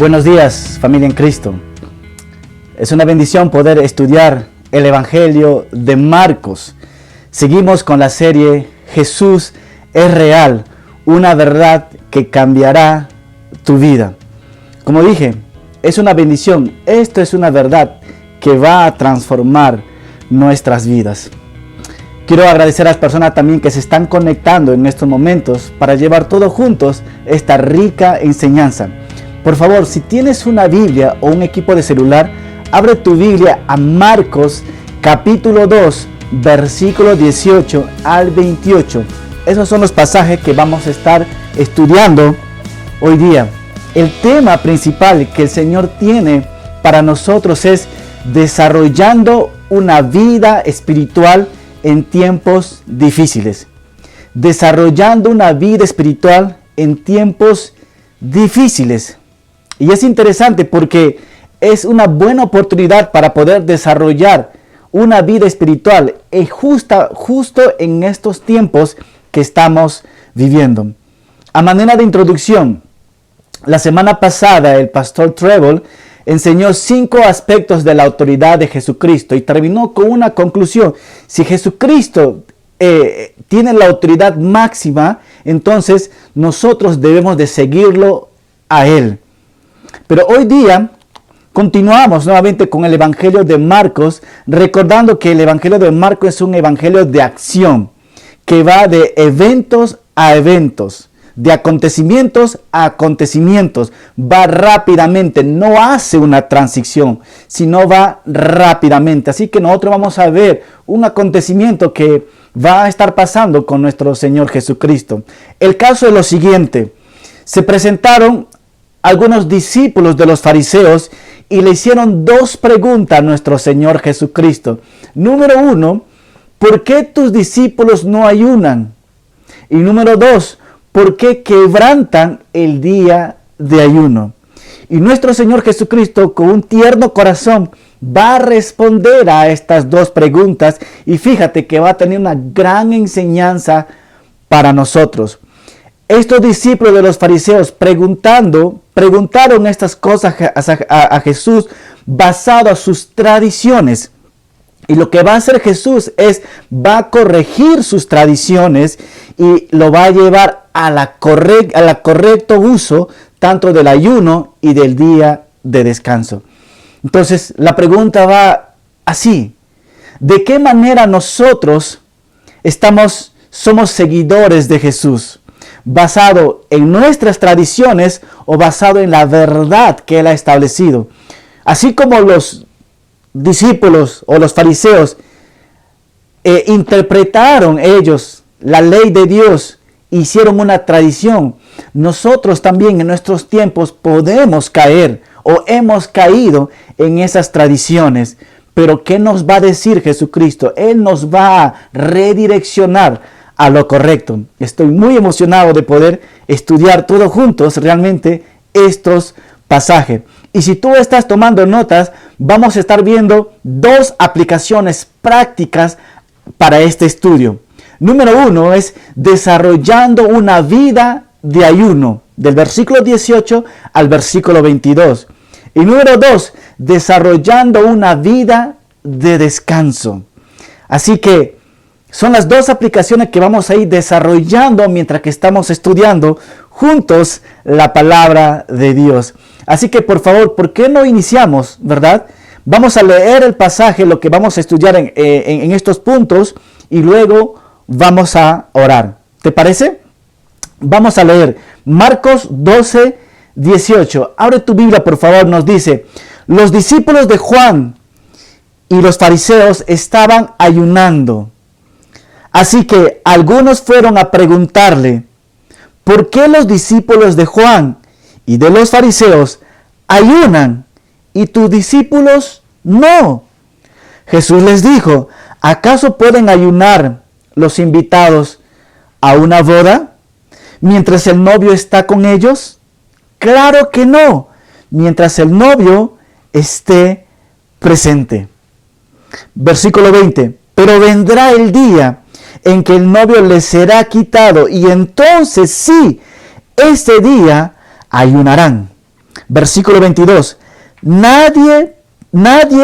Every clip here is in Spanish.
Buenos días, familia en Cristo. Es una bendición poder estudiar el Evangelio de Marcos. Seguimos con la serie Jesús es real, una verdad que cambiará tu vida. Como dije, es una bendición. Esto es una verdad que va a transformar nuestras vidas. Quiero agradecer a las personas también que se están conectando en estos momentos para llevar todos juntos esta rica enseñanza. Por favor, si tienes una Biblia o un equipo de celular, abre tu Biblia a Marcos capítulo 2, versículo 18 al 28. Esos son los pasajes que vamos a estar estudiando hoy día. El tema principal que el Señor tiene para nosotros es desarrollando una vida espiritual en tiempos difíciles. Desarrollando una vida espiritual en tiempos difíciles. Y es interesante porque es una buena oportunidad para poder desarrollar una vida espiritual justo en estos tiempos que estamos viviendo. A manera de introducción, la semana pasada el pastor Trevor enseñó 5 aspectos de la autoridad de Jesucristo y terminó con una conclusión. Si Jesucristo tiene la autoridad máxima, entonces nosotros debemos de seguirlo a Él. Pero hoy día continuamos nuevamente con el Evangelio de Marcos, recordando que el Evangelio de Marcos es un evangelio de acción, que va de eventos a eventos, de acontecimientos a acontecimientos, va rápidamente, no hace una transición, sino va rápidamente. Así que nosotros vamos a ver un acontecimiento que va a estar pasando con nuestro Señor Jesucristo. El caso es lo siguiente: se presentaron algunos discípulos de los fariseos y le hicieron 2 preguntas a nuestro Señor Jesucristo. Número 1, ¿por qué tus discípulos no ayunan? Y número 2, ¿por qué quebrantan el día de ayuno? Y nuestro Señor Jesucristo, con un tierno corazón, va a responder a estas 2 preguntas. Y fíjate que va a tener una gran enseñanza para nosotros. Estos discípulos de los fariseos preguntaron estas cosas a Jesús basado a sus tradiciones. Y lo que va a hacer Jesús va a corregir sus tradiciones y lo va a llevar a la correcto uso tanto del ayuno y del día de descanso. Entonces la pregunta va así: ¿de qué manera nosotros somos seguidores de Jesús? ¿Basado en nuestras tradiciones o basado en la verdad que Él ha establecido? Así como los discípulos o los fariseos interpretaron ellos la ley de Dios, hicieron una tradición, nosotros también en nuestros tiempos podemos caer o hemos caído en esas tradiciones. Pero ¿qué nos va a decir Jesucristo? Él nos va a redireccionar a lo correcto. Estoy muy emocionado de poder estudiar todos juntos realmente estos pasajes. Y si tú estás tomando notas, vamos a estar viendo 2 aplicaciones prácticas para este estudio. Número 1 es desarrollando una vida de ayuno, del versículo 18 al versículo 22. Y número 2, desarrollando una vida de descanso. Así que son las 2 aplicaciones que vamos a ir desarrollando mientras que estamos estudiando juntos la palabra de Dios. Así que por favor, ¿por qué no iniciamos, verdad? Vamos a leer el pasaje, lo que vamos a estudiar en estos puntos, y luego vamos a orar. ¿Te parece? Vamos a leer Marcos 12, 18. Abre tu Biblia, por favor. Nos dice: los discípulos de Juan y los fariseos estaban ayunando. Así que algunos fueron a preguntarle: ¿por qué los discípulos de Juan y de los fariseos ayunan y tus discípulos no? Jesús les dijo: ¿acaso pueden ayunar los invitados a una boda mientras el novio está con ellos? Claro que no, mientras el novio esté presente. Versículo 20. Pero vendrá el día en que el novio les será quitado, y entonces sí, ese día ayunarán. Versículo 22. Nadie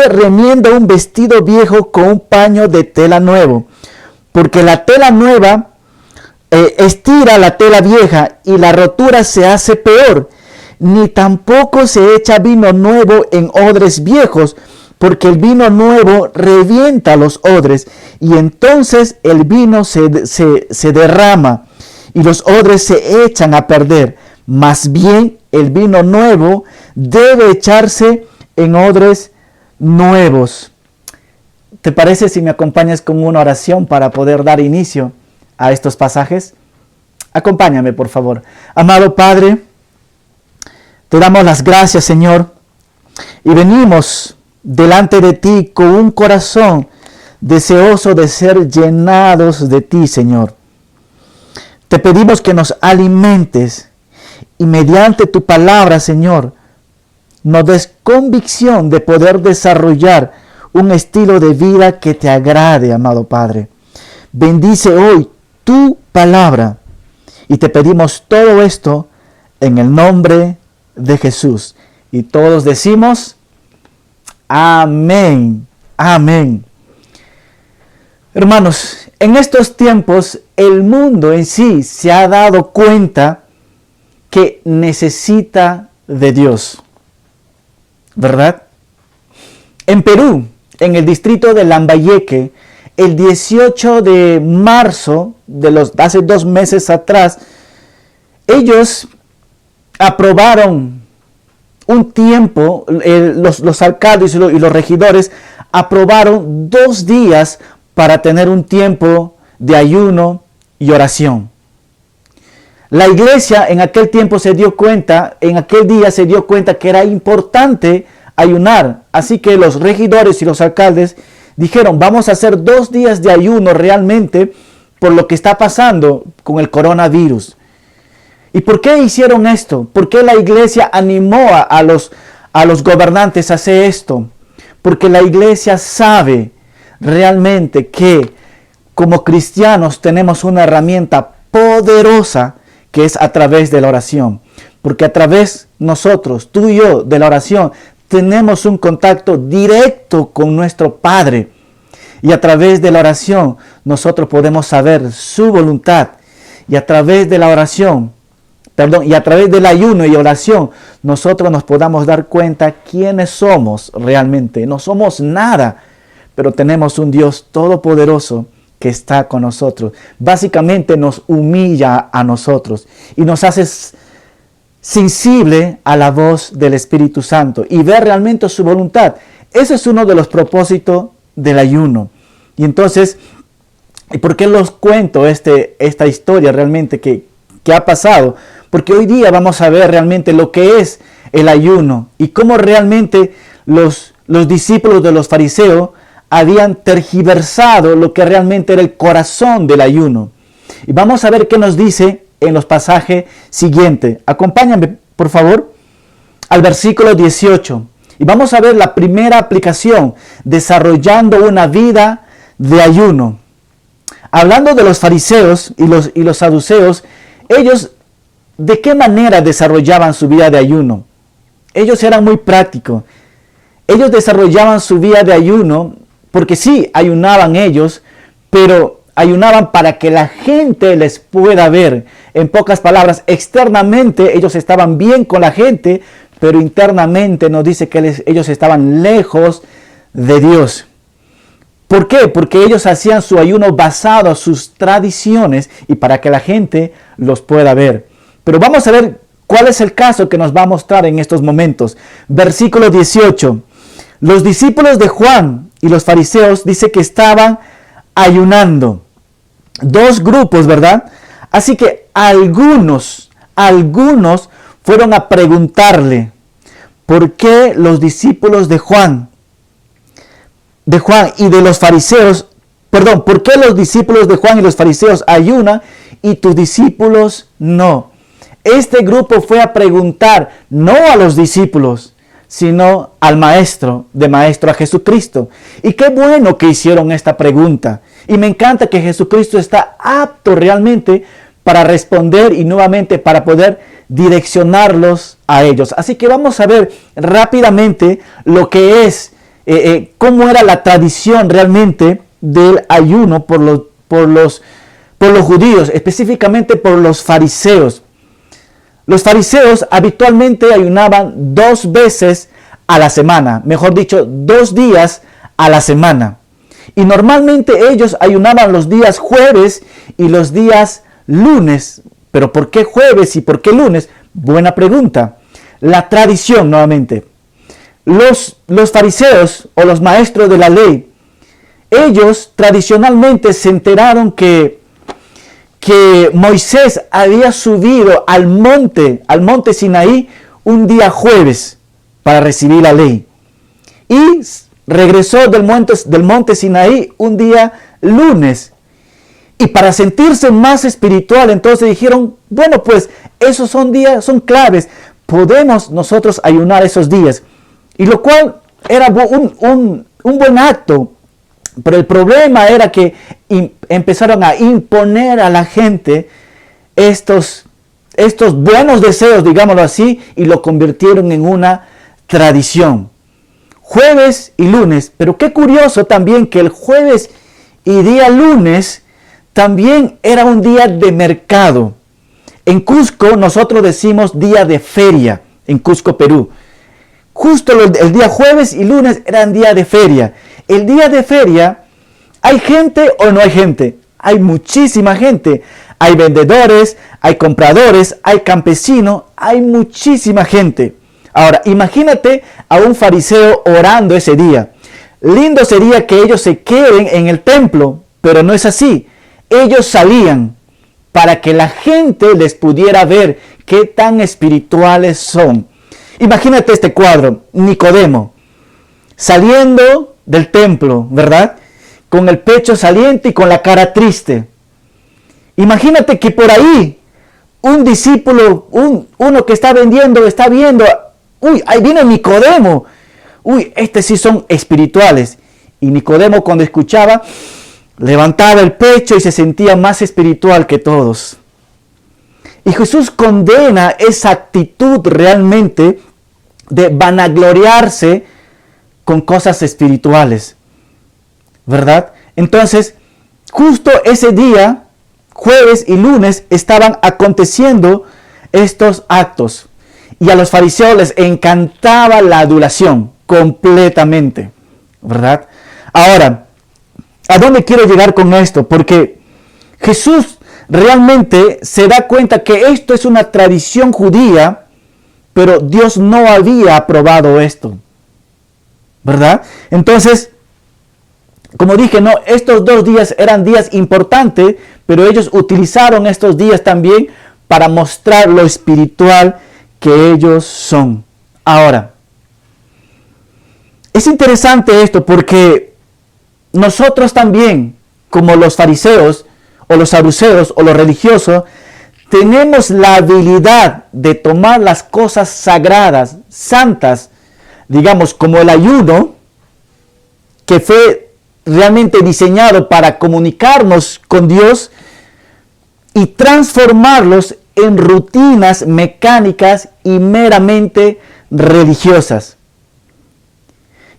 remienda un vestido viejo con un paño de tela nuevo, porque la tela nueva estira la tela vieja y la rotura se hace peor. Ni tampoco se echa vino nuevo en odres viejos, porque el vino nuevo revienta los odres, y entonces el vino se derrama, y los odres se echan a perder. Más bien, el vino nuevo debe echarse en odres nuevos. ¿Te parece si me acompañas con una oración para poder dar inicio a estos pasajes? Acompáñame, por favor. Amado Padre, te damos las gracias, Señor, y venimos delante de ti con un corazón deseoso de ser llenados de ti, Señor. Te pedimos que nos alimentes y mediante tu palabra, Señor, nos des convicción de poder desarrollar un estilo de vida que te agrade, amado Padre. Bendice hoy tu palabra y te pedimos todo esto en el nombre de Jesús. Y todos decimos, amén, amén. Hermanos, en estos tiempos el mundo en sí se ha dado cuenta que necesita de Dios, ¿verdad? En Perú, en el distrito de Lambayeque, el 18 de marzo, hace 2 meses atrás, ellos aprobaron un tiempo, los alcaldes y los regidores aprobaron 2 días para tener un tiempo de ayuno y oración. La iglesia en aquel tiempo en aquel día se dio cuenta que era importante ayunar. Así que los regidores y los alcaldes dijeron, vamos a hacer 2 días de ayuno realmente por lo que está pasando con el coronavirus. ¿Y por qué hicieron esto? ¿Por qué la iglesia animó a los gobernantes a hacer esto? Porque la iglesia sabe realmente que como cristianos tenemos una herramienta poderosa que es a través de la oración. Porque a través nosotros, tú y yo, de la oración, tenemos un contacto directo con nuestro Padre. Y a través de la oración nosotros podemos saber su voluntad. Y a través de la oración, y a través del ayuno y oración, nosotros nos podamos dar cuenta quiénes somos realmente. No somos nada, pero tenemos un Dios todopoderoso que está con nosotros. Básicamente nos humilla a nosotros y nos hace sensible a la voz del Espíritu Santo y ver realmente su voluntad. Ese es uno de los propósitos del ayuno. Y entonces, ¿y por qué los cuento esta historia realmente que ha pasado? Porque hoy día vamos a ver realmente lo que es el ayuno y cómo realmente los discípulos de los fariseos habían tergiversado lo que realmente era el corazón del ayuno. Y vamos a ver qué nos dice en los pasajes siguientes. Acompáñame, por favor, al versículo 18. Y vamos a ver la primera aplicación, desarrollando una vida de ayuno. Hablando de los fariseos y los saduceos, ellos, ¿de qué manera desarrollaban su vida de ayuno? Ellos eran muy prácticos. Ellos desarrollaban su vida de ayuno porque sí, ayunaban ellos, pero ayunaban para que la gente les pueda ver. En pocas palabras, externamente ellos estaban bien con la gente, pero internamente nos dice que ellos estaban lejos de Dios. ¿Por qué? Porque ellos hacían su ayuno basado en sus tradiciones y para que la gente los pueda ver. Pero vamos a ver cuál es el caso que nos va a mostrar en estos momentos. Versículo 18. Los discípulos de Juan y los fariseos dice que estaban ayunando. 2 grupos, ¿verdad? Así que algunos fueron a preguntarle por qué los discípulos de Juan y de los fariseos, ¿por qué los discípulos de Juan y los fariseos ayunan y tus discípulos no? Este grupo fue a preguntar no a los discípulos, sino al maestro, a Jesucristo. Y qué bueno que hicieron esta pregunta. Y me encanta que Jesucristo está apto realmente para responder y nuevamente para poder direccionarlos a ellos. Así que vamos a ver rápidamente lo que es, cómo era la tradición realmente del ayuno por los judíos, específicamente por los fariseos. Los fariseos habitualmente ayunaban 2 veces a la semana, mejor dicho, 2 días a la semana. Y normalmente ellos ayunaban los días jueves y los días lunes. ¿Pero por qué jueves y por qué lunes? Buena pregunta. La tradición, nuevamente. Los fariseos o los maestros de la ley, ellos tradicionalmente se enteraron que Moisés había subido al monte Sinaí un día jueves para recibir la ley. Y regresó del monte Sinaí un día lunes. Y para sentirse más espiritual, entonces dijeron, bueno, pues esos son días, son claves. Podemos nosotros ayunar esos días. Y lo cual era un buen acto. Pero el problema era que empezaron a imponer a la gente estos buenos deseos, digámoslo así, y lo convirtieron en una tradición. Jueves y lunes, pero qué curioso también que el jueves y día lunes también era un día de mercado. En Cusco nosotros decimos día de feria, en Cusco, Perú. Justo el día jueves y lunes eran día de feria. El día de feria, ¿hay gente o no hay gente? Hay muchísima gente. Hay vendedores, hay compradores, hay campesinos, hay muchísima gente. Ahora, imagínate a un fariseo orando ese día. Lindo sería que ellos se queden en el templo, pero no es así. Ellos salían para que la gente les pudiera ver qué tan espirituales son. Imagínate este cuadro, Nicodemo, saliendo del templo, ¿verdad? Con el pecho saliente y con la cara triste. Imagínate que por ahí un discípulo, uno que está vendiendo, está viendo, uy, ahí viene Nicodemo. Uy, sí son espirituales. Y Nicodemo cuando escuchaba, levantaba el pecho y se sentía más espiritual que todos. Y Jesús condena esa actitud realmente de vanagloriarse con cosas espirituales, ¿verdad? Entonces, justo ese día, jueves y lunes, estaban aconteciendo estos actos. Y a los fariseos les encantaba la adulación completamente, ¿verdad? Ahora, ¿a dónde quiero llegar con esto? Porque Jesús realmente se da cuenta que esto es una tradición judía, pero Dios no había aprobado esto, ¿verdad? Entonces, como dije, no, estos 2 días eran días importantes, pero ellos utilizaron estos días también para mostrar lo espiritual que ellos son. Ahora, es interesante esto porque nosotros también, como los fariseos o los saduceos o los religiosos, tenemos la habilidad de tomar las cosas sagradas, santas, digamos como el ayuno, que fue realmente diseñado para comunicarnos con Dios, y transformarlos en rutinas mecánicas y meramente religiosas.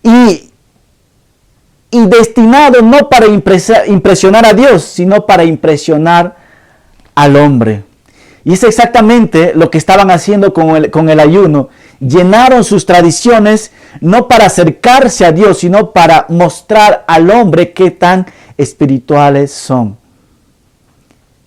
Y destinado no para impresionar a Dios, sino para impresionar al hombre. Y es exactamente lo que estaban haciendo con el ayuno. Llenaron sus tradiciones no para acercarse a Dios, sino para mostrar al hombre qué tan espirituales son.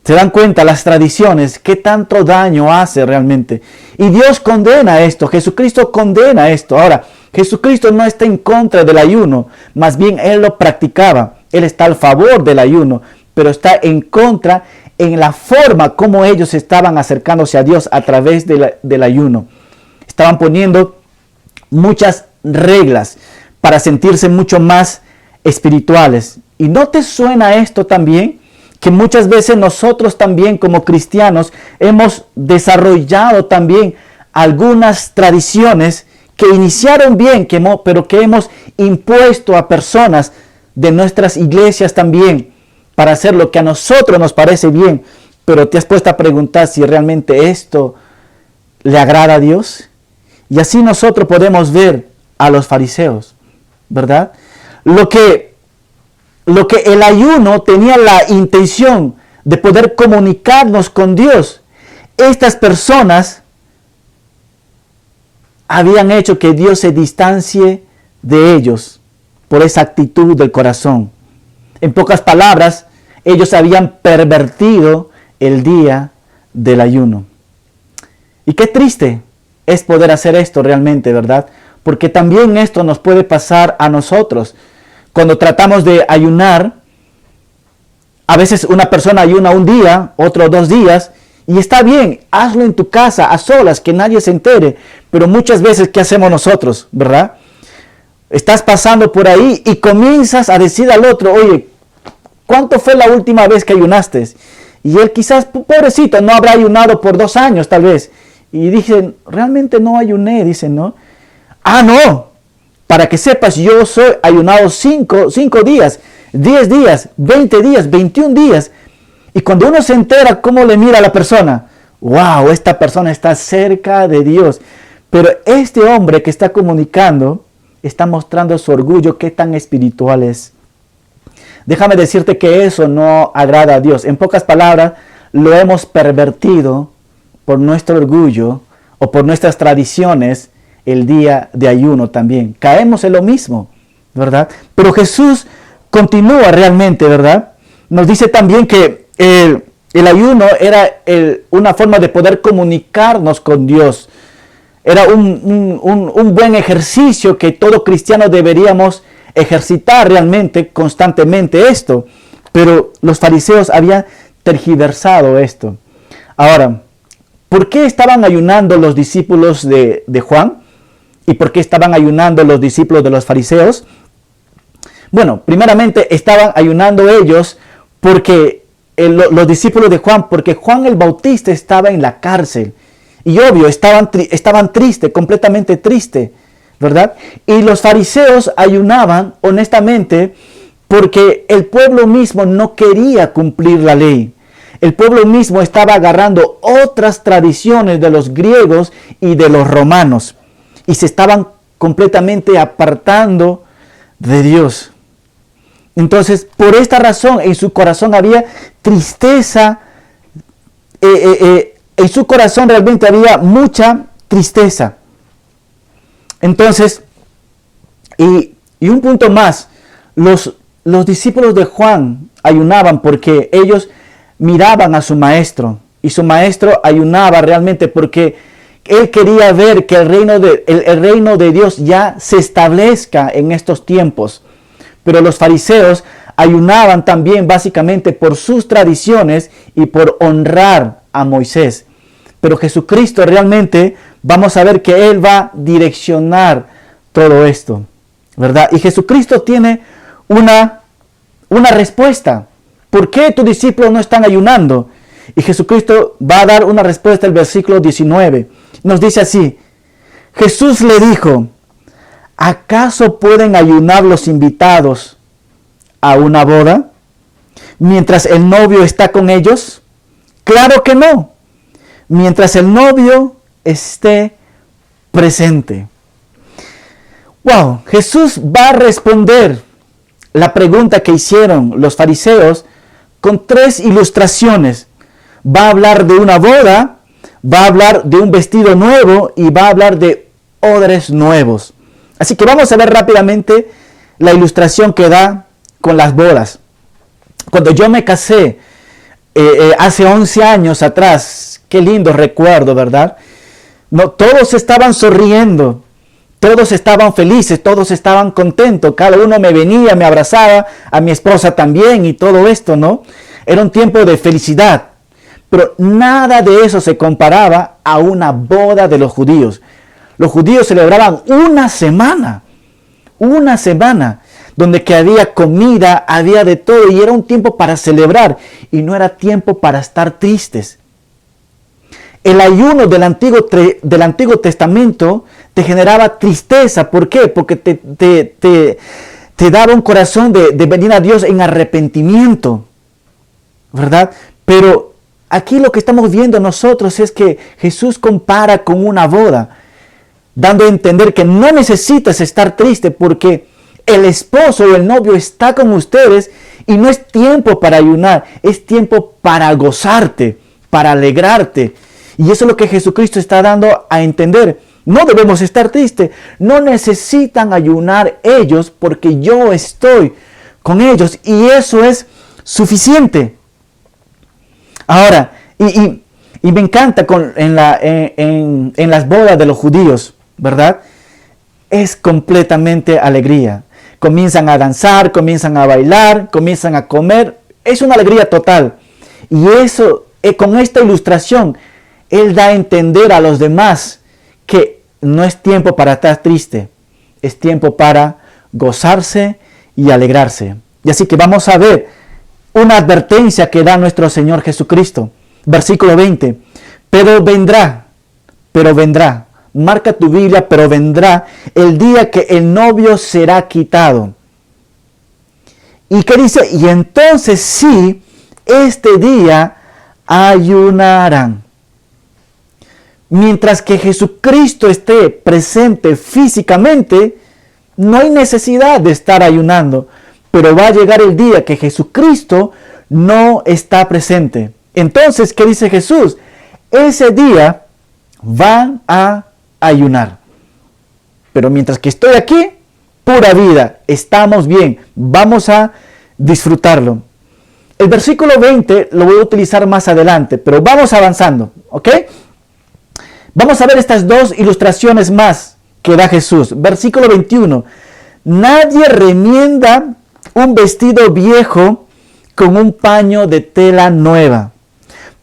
¿Se dan cuenta las tradiciones qué tanto daño hace realmente? Y Dios condena esto, Jesucristo condena esto. Ahora, Jesucristo no está en contra del ayuno, más bien Él lo practicaba. Él está a favor del ayuno, pero está en contra en la forma como ellos estaban acercándose a Dios a través del ayuno. Estaban poniendo muchas reglas para sentirse mucho más espirituales. ¿Y no te suena esto también? Que muchas veces nosotros también como cristianos hemos desarrollado también algunas tradiciones que iniciaron bien, pero que hemos impuesto a personas de nuestras iglesias también para hacer lo que a nosotros nos parece bien, pero te has puesto a preguntar si realmente esto le agrada a Dios. Y así nosotros podemos ver a los fariseos, ¿verdad? Lo que el ayuno tenía la intención de poder comunicarnos con Dios, estas personas habían hecho que Dios se distancie de ellos por esa actitud del corazón. En pocas palabras, ellos habían pervertido el día del ayuno. Y qué triste es poder hacer esto realmente, ¿verdad? Porque también esto nos puede pasar a nosotros. Cuando tratamos de ayunar, a veces una persona ayuna un día, otro 2 días, y está bien, hazlo en tu casa, a solas, que nadie se entere. Pero muchas veces, ¿qué hacemos nosotros, verdad? Estás pasando por ahí y comienzas a decir al otro, oye, ¿cuánto fue la última vez que ayunaste? Y él quizás, pobrecito, no habrá ayunado por 2 años tal vez. Y dicen, realmente no ayuné, dicen, ¿no? Ah, no, para que sepas, yo soy ayunado 5 días, 10 días, 20 días, 21 días. Y cuando uno se entera, ¿cómo le mira a la persona? ¡Wow! Esta persona está cerca de Dios. Pero este hombre que está comunicando, está mostrando su orgullo, qué tan espiritual es. Déjame decirte que eso no agrada a Dios. En pocas palabras, lo hemos pervertido por nuestro orgullo o por nuestras tradiciones el día de ayuno también. Caemos en lo mismo, ¿verdad? Pero Jesús continúa realmente, ¿verdad? Nos dice también que el ayuno era una forma de poder comunicarnos con Dios. Era un buen ejercicio que todo cristiano deberíamos ejercitar realmente, constantemente esto. Pero los fariseos habían tergiversado esto. Ahora, ¿por qué estaban ayunando los discípulos de Juan? ¿Y por qué estaban ayunando los discípulos de los fariseos? Bueno, primeramente estaban ayunando ellos porque los discípulos de Juan, porque Juan el Bautista estaba en la cárcel. Y obvio, estaban tristes, completamente tristes, ¿verdad? Y los fariseos ayunaban honestamente porque el pueblo mismo no quería cumplir la ley. El pueblo mismo estaba agarrando otras tradiciones de los griegos y de los romanos. Y se estaban completamente apartando de Dios. Entonces, por esta razón, en su corazón había tristeza. En su corazón realmente había mucha tristeza. Entonces, y un punto más, los discípulos de Juan ayunaban porque ellos miraban a su maestro. Y su maestro ayunaba realmente porque él quería ver que el reino de Dios ya se establezca en estos tiempos. Pero los fariseos ayunaban también básicamente por sus tradiciones y por honrar a Moisés. Pero Jesucristo realmente, vamos a ver que Él va a direccionar todo esto, ¿verdad? Y Jesucristo tiene una respuesta. ¿Por qué tus discípulos no están ayunando? Y Jesucristo va a dar una respuesta en el versículo 19. Nos dice así, Jesús le dijo, ¿acaso pueden ayunar los invitados a una boda mientras el novio está con ellos? Claro que no, mientras el novio esté presente. Wow, Jesús va a responder la pregunta que hicieron los fariseos con 3 ilustraciones. Va a hablar de una boda, va a hablar de un vestido nuevo y va a hablar de odres nuevos. Así que vamos a ver rápidamente la ilustración que da con las bodas. Cuando yo me casé hace 11 años atrás, qué lindo recuerdo, ¿verdad? No, todos estaban sonriendo, todos estaban felices, todos estaban contentos. Cada uno me venía, me abrazaba, a mi esposa también y todo esto, ¿no? Era un tiempo de felicidad. Pero nada de eso se comparaba a una boda de los judíos. Los judíos celebraban una semana, donde que había comida, había de todo, y era un tiempo para celebrar, y no era tiempo para estar tristes. El ayuno del Antiguo Testamento te generaba tristeza. ¿Por qué? Porque te daba un corazón de venir a Dios en arrepentimiento, ¿verdad? Pero aquí lo que estamos viendo nosotros es que Jesús compara con una boda, dando a entender que no necesitas estar triste porque el esposo o el novio está con ustedes y no es tiempo para ayunar, es tiempo para gozarte, para alegrarte. Y eso es lo que Jesucristo está dando a entender. No debemos estar tristes, no necesitan ayunar ellos porque yo estoy con ellos y eso es suficiente. Ahora, y me encanta en las bodas de los judíos, ¿verdad? Es completamente alegría. Comienzan a danzar, comienzan a bailar, comienzan a comer. Es una alegría total. Y eso, con esta ilustración, Él da a entender a los demás que no es tiempo para estar triste. Es tiempo para gozarse y alegrarse. Y así que vamos a ver una advertencia que da nuestro Señor Jesucristo. Versículo 20. Pero vendrá. Marca tu Biblia, pero vendrá el día que el novio será quitado. ¿Y qué dice? Y entonces sí, este día ayunarán. Mientras que Jesucristo esté presente físicamente, no hay necesidad de estar ayunando. Pero va a llegar el día que Jesucristo no está presente. Entonces, ¿qué dice Jesús? Ese día van a ayunar. Pero mientras que estoy aquí, pura vida, estamos bien, vamos a disfrutarlo. El versículo 20 lo voy a utilizar más adelante, pero vamos avanzando, ¿ok? Vamos a ver estas dos ilustraciones más que da Jesús. Versículo 21. Nadie remienda un vestido viejo con un paño de tela nueva,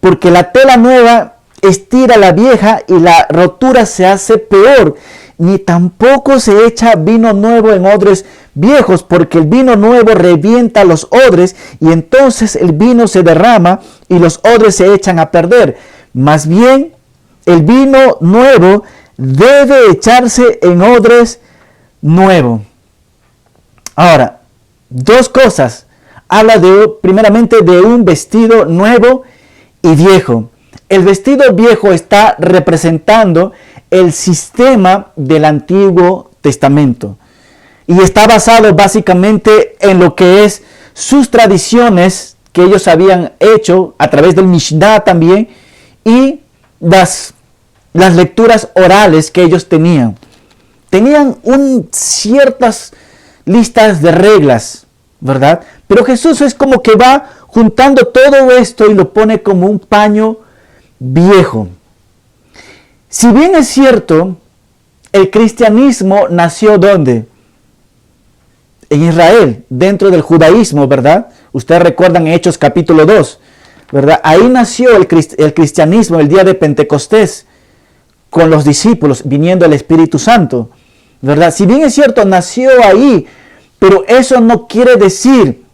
porque la tela nueva estira la vieja y la rotura se hace peor. Ni tampoco se echa vino nuevo en odres viejos, porque el vino nuevo revienta los odres y entonces el vino se derrama y los odres se echan a perder. Más bien, el vino nuevo debe echarse en odres nuevos. Ahora, dos cosas. Habla primeramente de un vestido nuevo y viejo. El vestido viejo está representando el sistema del Antiguo Testamento y está basado básicamente en lo que es sus tradiciones que ellos habían hecho a través del Mishnah también y las lecturas orales que ellos tenían. Tenían ciertas listas de reglas, ¿verdad? Pero Jesús es como que va juntando todo esto y lo pone como un paño viejo. Si bien es cierto, el cristianismo nació ¿dónde? En Israel, dentro del judaísmo, ¿verdad? Ustedes recuerdan Hechos capítulo 2, ¿verdad? Ahí nació el cristianismo el día de Pentecostés, con los discípulos, viniendo el Espíritu Santo, ¿verdad? Si bien es cierto, nació ahí, pero eso no quiere decir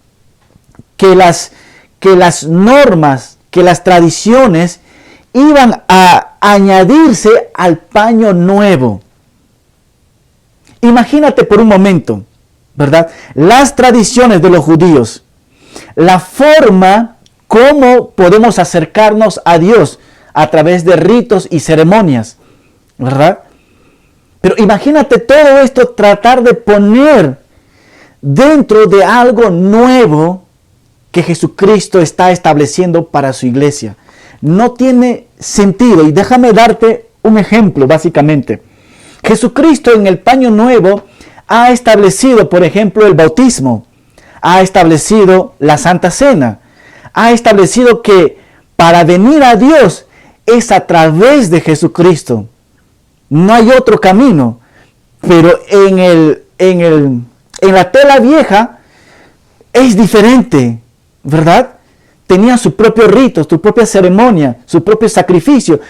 que las normas, que las tradiciones iban a añadirse al paño nuevo. Imagínate por un momento, ¿verdad? Las tradiciones de los judíos, la forma como podemos acercarnos a Dios a través de ritos y ceremonias, ¿verdad? Pero imagínate todo esto, tratar de poner dentro de algo nuevo que Jesucristo está estableciendo para su iglesia. No tiene sentido. Y déjame darte un ejemplo, básicamente. Jesucristo en el paño nuevo ha establecido, por ejemplo, el bautismo. Ha establecido la Santa Cena. Ha establecido que para venir a Dios es a través de Jesucristo. No hay otro camino. Pero en la tela vieja es diferente, ¿verdad? Tenía su propio rito, su propia ceremonia, su propio sacrificio.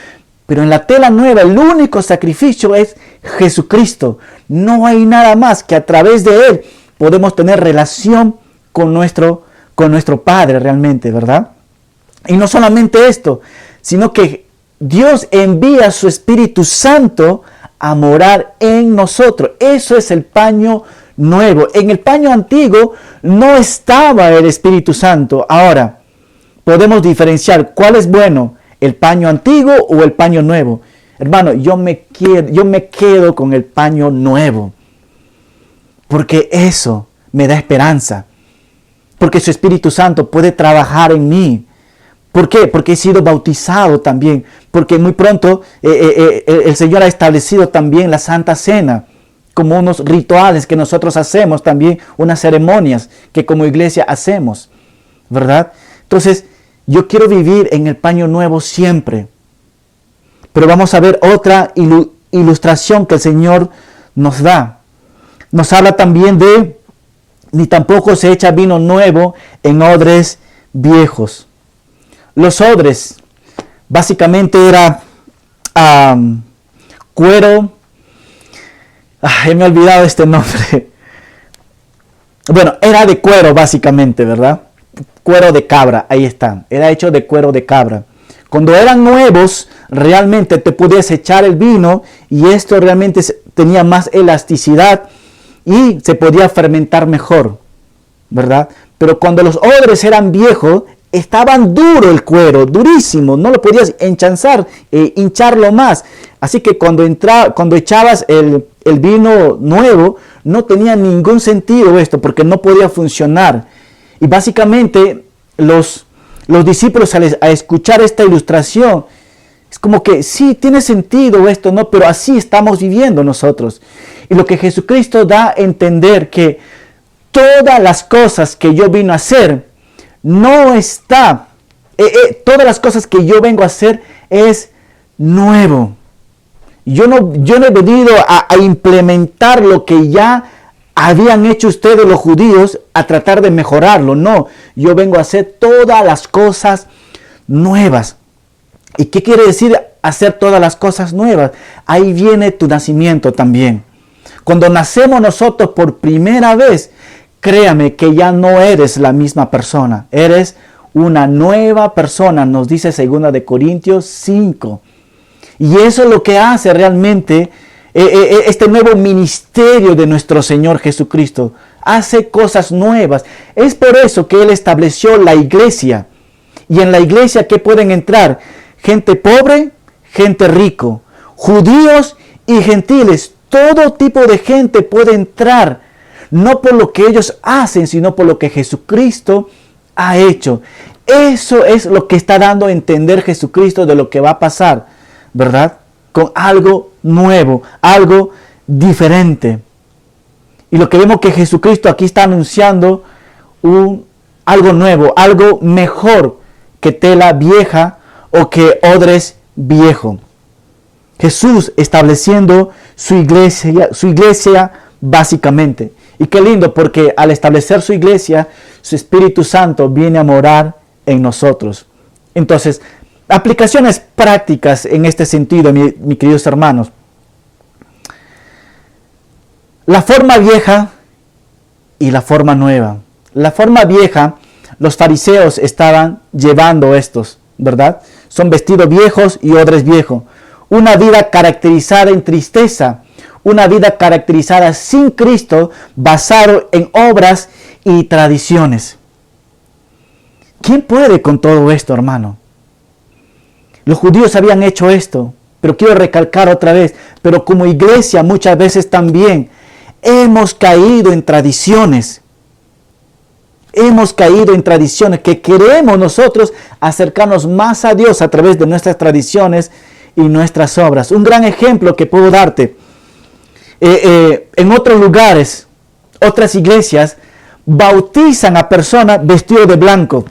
Pero en la tela nueva el único sacrificio es Jesucristo. No hay nada más que a través de Él podemos tener relación con nuestro Padre realmente, ¿verdad? Y no solamente esto, sino que Dios envía su Espíritu Santo a morar en nosotros. Eso es el paño nuevo. En el paño antiguo no estaba el Espíritu Santo. Ahora, podemos diferenciar cuál es bueno, el paño antiguo o el paño nuevo. Hermano, yo me quedo con el paño nuevo, porque eso me da esperanza, porque su Espíritu Santo puede trabajar en mí. ¿Por qué? Porque he sido bautizado también, porque muy pronto el Señor ha establecido también la Santa Cena, como unos rituales que nosotros hacemos también, unas ceremonias que como iglesia hacemos, ¿verdad? Entonces, yo quiero vivir en el paño nuevo siempre. Pero vamos a ver otra ilustración que el Señor nos da. Nos habla también de, ni tampoco se echa vino nuevo en odres viejos. Los odres, básicamente era cuero. Me he olvidado este nombre. Bueno, era de cuero básicamente, ¿verdad? Cuero de cabra, ahí está. Era hecho de cuero de cabra. Cuando eran nuevos, realmente te podías echar el vino y esto realmente tenía más elasticidad y se podía fermentar mejor, ¿verdad? Pero cuando los odres eran viejos, estaban duro el cuero, durísimo, no lo podías hincharlo más. Así que cuando echabas el vino nuevo, no tenía ningún sentido esto, porque no podía funcionar. Y básicamente los discípulos a escuchar esta ilustración, es como que sí, tiene sentido esto, ¿no? Pero así estamos viviendo nosotros. Y lo que Jesucristo da a entender que todas las cosas que yo vino a hacer, todas las cosas que yo vengo a hacer es nuevo. Yo no he venido a implementar lo que ya habían hecho ustedes los judíos a tratar de mejorarlo. No, yo vengo a hacer todas las cosas nuevas. ¿Y qué quiere decir hacer todas las cosas nuevas? Ahí viene tu nacimiento también. Cuando nacemos nosotros por primera vez, créame que ya no eres la misma persona. Eres una nueva persona, nos dice 2 de Corintios 5. Y eso es lo que hace realmente este nuevo ministerio de nuestro Señor Jesucristo. Hace cosas nuevas. Es por eso que Él estableció la iglesia. Y en la iglesia, ¿qué pueden entrar? Gente pobre, gente rico, judíos y gentiles. Todo tipo de gente puede entrar. No por lo que ellos hacen, sino por lo que Jesucristo ha hecho. Eso es lo que está dando a entender Jesucristo de lo que va a pasar, ¿verdad? Con algo nuevo, algo diferente. Y lo que vemos que Jesucristo aquí está anunciando algo nuevo, algo mejor que tela vieja o que odres viejo. Jesús estableciendo su iglesia básicamente. Y qué lindo, porque al establecer su iglesia, su Espíritu Santo viene a morar en nosotros. Entonces, aplicaciones prácticas en este sentido, mis queridos hermanos. La forma vieja y la forma nueva. La forma vieja, los fariseos estaban llevando estos, ¿verdad? Son vestidos viejos y odres viejos. Una vida caracterizada en tristeza. Una vida caracterizada sin Cristo, basado en obras y tradiciones. ¿Quién puede con todo esto, hermano? Los judíos habían hecho esto, pero quiero recalcar otra vez, pero como iglesia muchas veces también hemos caído en tradiciones. Hemos caído en tradiciones que queremos nosotros acercarnos más a Dios a través de nuestras tradiciones y nuestras obras. Un gran ejemplo que puedo darte. En otros lugares, otras iglesias bautizan a personas vestidos de blanco,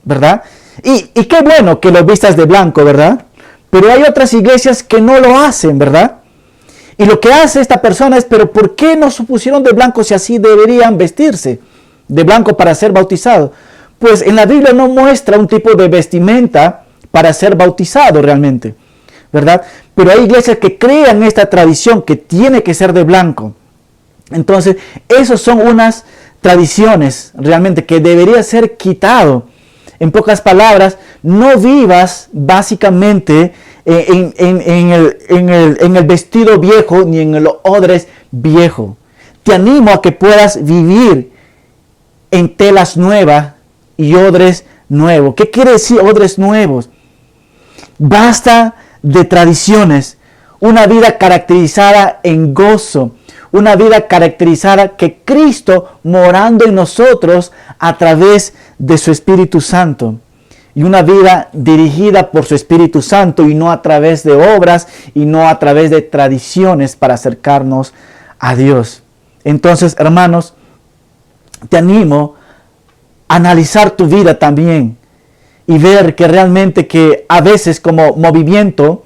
¿verdad? Y qué bueno que los vistas de blanco, ¿verdad? Pero hay otras iglesias que no lo hacen, ¿verdad? Y lo que hace esta persona es, pero ¿por qué no se pusieron de blanco si así deberían vestirse de blanco para ser bautizados? Pues en la Biblia no muestra un tipo de vestimenta para ser bautizado realmente, ¿verdad? Pero hay iglesias que crean esta tradición que tiene que ser de blanco. Entonces, esas son unas tradiciones realmente que debería ser quitado. En pocas palabras, no vivas básicamente en el vestido viejo ni en los odres viejo. Te animo a que puedas vivir en telas nuevas y odres nuevo. ¿Qué quiere decir odres nuevos? Basta de tradiciones, una vida caracterizada en gozo, una vida caracterizada que Cristo morando en nosotros a través de su Espíritu Santo. Y una vida dirigida por su Espíritu Santo y no a través de obras y no a través de tradiciones para acercarnos a Dios. Entonces, hermanos, te animo a analizar tu vida también y ver que realmente que a veces como movimiento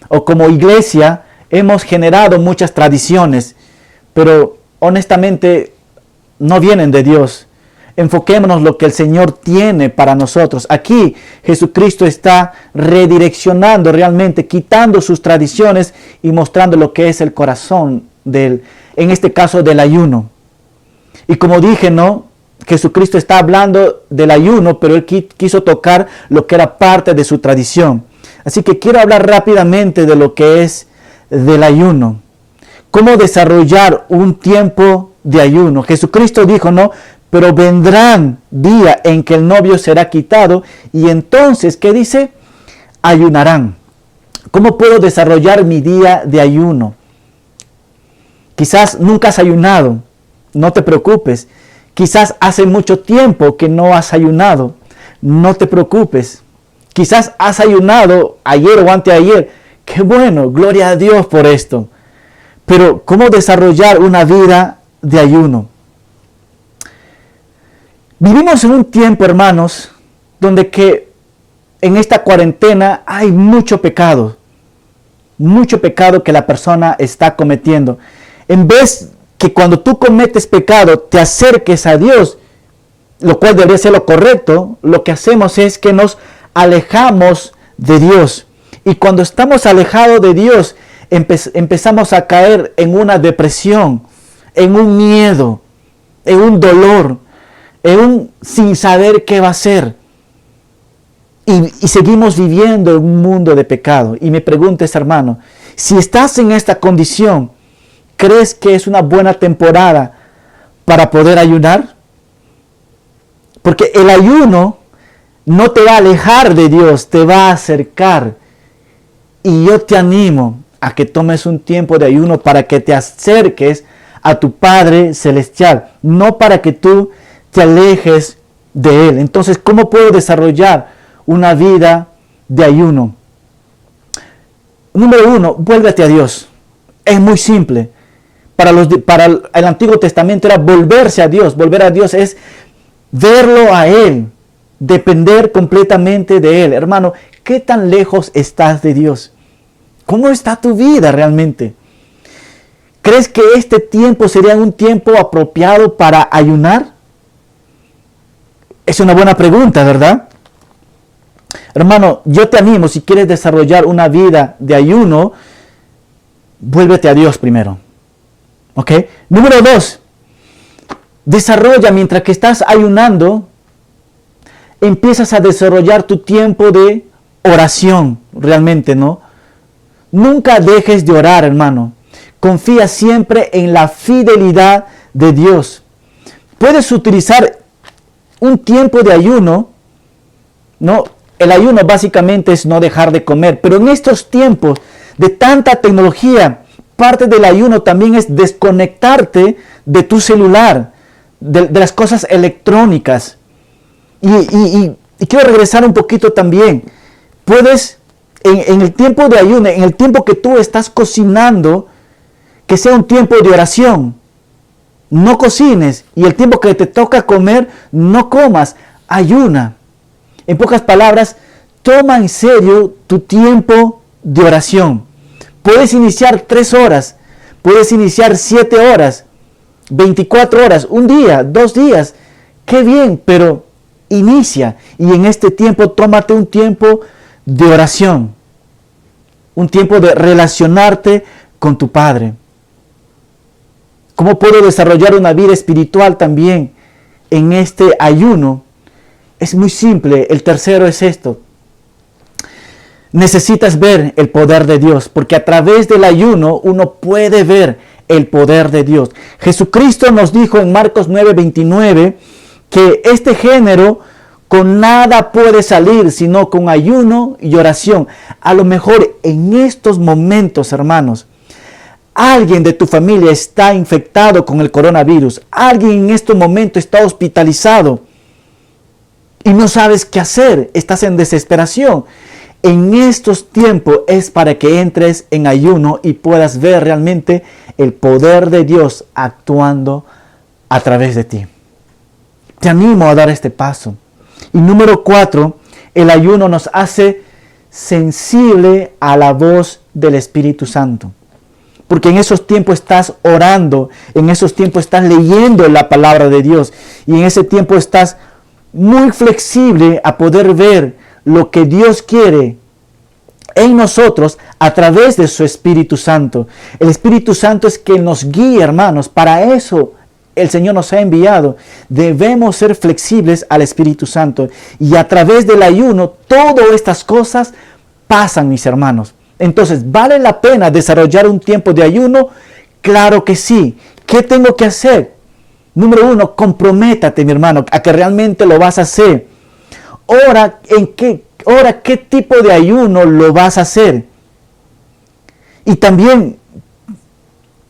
o como iglesia hemos generado muchas tradiciones, pero honestamente no vienen de Dios. Enfoquémonos lo que el Señor tiene para nosotros. Aquí Jesucristo está redireccionando realmente, quitando sus tradiciones y mostrando lo que es el corazón en este caso del ayuno. Y como dije, ¿no? Jesucristo está hablando del ayuno, pero Él quiso tocar lo que era parte de su tradición. Así que quiero hablar rápidamente de lo que es del ayuno. Cómo desarrollar un tiempo de ayuno. Jesucristo dijo, ¿no? Pero vendrán días en que el novio será quitado y entonces, ¿qué dice? Ayunarán. ¿Cómo puedo desarrollar mi día de ayuno? Quizás nunca has ayunado, no te preocupes. Quizás hace mucho tiempo que no has ayunado, no te preocupes. Quizás has ayunado ayer o anteayer. Qué bueno, gloria a Dios por esto. Pero ¿cómo desarrollar una vida de ayuno? Vivimos en un tiempo, hermanos, donde que en esta cuarentena hay mucho pecado que la persona está cometiendo. En vez que cuando tú cometes pecado te acerques a Dios, lo cual debería ser lo correcto, lo que hacemos es que nos alejamos de Dios. Y cuando estamos alejados de Dios, empezamos a caer en una depresión, en un miedo, en un dolor, sin saber qué va a ser. Y seguimos viviendo en un mundo de pecado. Y me preguntes, hermano, si estás en esta condición, ¿crees que es una buena temporada para poder ayunar? Porque el ayuno no te va a alejar de Dios, te va a acercar. Y yo te animo a que tomes un tiempo de ayuno para que te acerques a tu Padre Celestial, no para que tú te alejes de Él. Entonces, ¿cómo puedo desarrollar una vida de ayuno? Número 1, vuélvete a Dios. Es muy simple. Para el Antiguo Testamento era volverse a Dios. Volver a Dios es verlo a Él, depender completamente de Él. Hermano, ¿qué tan lejos estás de Dios? ¿Cómo está tu vida realmente? ¿Crees que este tiempo sería un tiempo apropiado para ayunar? Es una buena pregunta, ¿verdad? Hermano, yo te animo, si quieres desarrollar una vida de ayuno, vuélvete a Dios primero. ¿Ok? Número 2, desarrolla mientras que estás ayunando, empiezas a desarrollar tu tiempo de oración, realmente, ¿no? Nunca dejes de orar, hermano. Confía siempre en la fidelidad de Dios. Puedes utilizar un tiempo de ayuno, ¿no? El ayuno básicamente es no dejar de comer, pero en estos tiempos de tanta tecnología, parte del ayuno también es desconectarte de tu celular, de las cosas electrónicas. Y quiero regresar un poquito también. Puedes, en el tiempo de ayuno, en el tiempo que tú estás cocinando, que sea un tiempo de oración. No cocines, y el tiempo que te toca comer, no comas, ayuna. En pocas palabras, toma en serio tu tiempo de oración. Puedes iniciar 3 horas, puedes iniciar 7 horas, 24 horas, un día, 2 días. Qué bien, pero inicia. Y en este tiempo, tómate un tiempo de oración. Un tiempo de relacionarte con tu Padre. ¿Cómo puedo desarrollar una vida espiritual también en este ayuno? Es muy simple. El tercero es esto. Necesitas ver el poder de Dios, porque a través del ayuno uno puede ver el poder de Dios. Jesucristo nos dijo en Marcos 9:29 que este género Con nada puede salir sino con ayuno y oración. A lo mejor en estos momentos, hermanos, alguien de tu familia está infectado con el coronavirus. Alguien en estos momentos está hospitalizado y no sabes qué hacer. Estás en desesperación. En estos tiempos es para que entres en ayuno y puedas ver realmente el poder de Dios actuando a través de ti. Te animo a dar este paso. Y número 4, el ayuno nos hace sensible a la voz del Espíritu Santo. Porque en esos tiempos estás orando, en esos tiempos estás leyendo la palabra de Dios y en ese tiempo estás muy flexible a poder ver lo que Dios quiere en nosotros a través de su Espíritu Santo. El Espíritu Santo es quien nos guía, hermanos. Para eso el Señor nos ha enviado. Debemos ser flexibles al Espíritu Santo. Y a través del ayuno, todas estas cosas pasan, mis hermanos. Entonces, ¿vale la pena desarrollar un tiempo de ayuno? Claro que sí. ¿Qué tengo que hacer? Número 1, comprométate, mi hermano, a que realmente lo vas a hacer. Ahora, ¿qué tipo de ayuno lo vas a hacer? Y también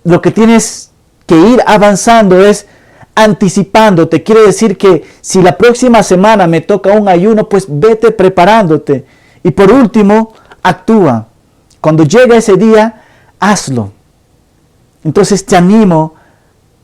lo que tienes que ir avanzando es anticipándote. Quiere decir que si la próxima semana me toca un ayuno, pues vete preparándote. Y por último, actúa. Cuando llegue ese día, hazlo. Entonces te animo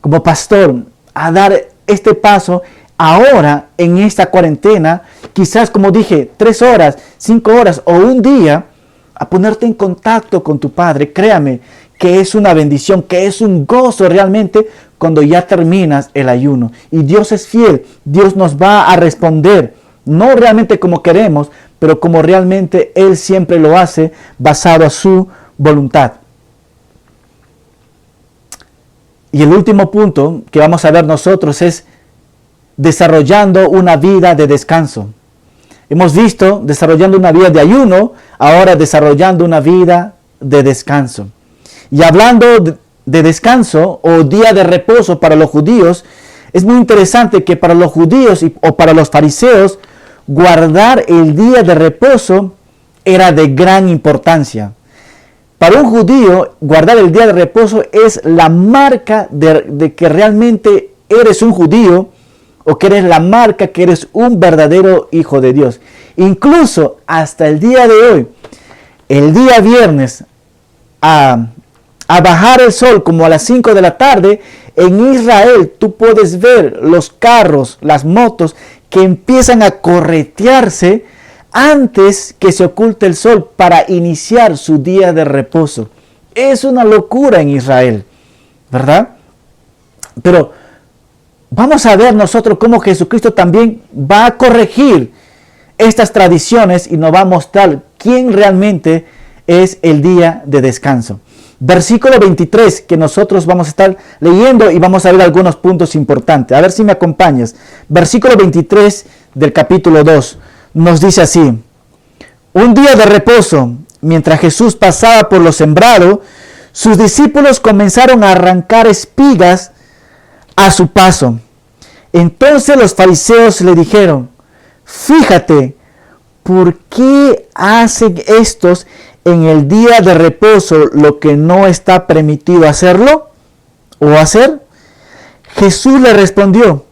como pastor a dar este paso ahora en esta cuarentena, quizás como dije, 3 horas, 5 horas o un día, a ponerte en contacto con tu Padre. Créame que es una bendición, que es un gozo realmente cuando ya terminas el ayuno. Y Dios es fiel, Dios nos va a responder, no realmente como queremos, pero como realmente Él siempre lo hace, basado a su voluntad. Y el último punto que vamos a ver nosotros es desarrollando una vida de descanso. Hemos visto desarrollando una vida de ayuno, ahora desarrollando una vida de descanso. Y hablando de descanso o día de reposo para los judíos, es muy interesante que para los judíos o para los fariseos, guardar el día de reposo era de gran importancia. Para un judío, guardar el día de reposo es la marca de que realmente eres un judío, o que eres la marca que eres un verdadero hijo de Dios. Incluso hasta el día de hoy, el día viernes, a bajar el sol como a las 5 de la tarde, en Israel tú puedes ver los carros, las motos que empiezan a corretearse antes que se oculte el sol para iniciar su día de reposo. Es una locura en Israel, ¿verdad? Pero vamos a ver nosotros cómo Jesucristo también va a corregir estas tradiciones y nos va a mostrar quién realmente es el día de descanso. Versículo 23 que nosotros vamos a estar leyendo y vamos a ver algunos puntos importantes. A ver si me acompañas. Versículo 23 del capítulo 2 nos dice así: un día de reposo, mientras Jesús pasaba por lo sembrado, sus discípulos comenzaron a arrancar espigas a su paso. Entonces los fariseos le dijeron: fíjate, ¿por qué hacen estos en el día de reposo lo que no está permitido hacerlo o hacer? Jesús le respondió: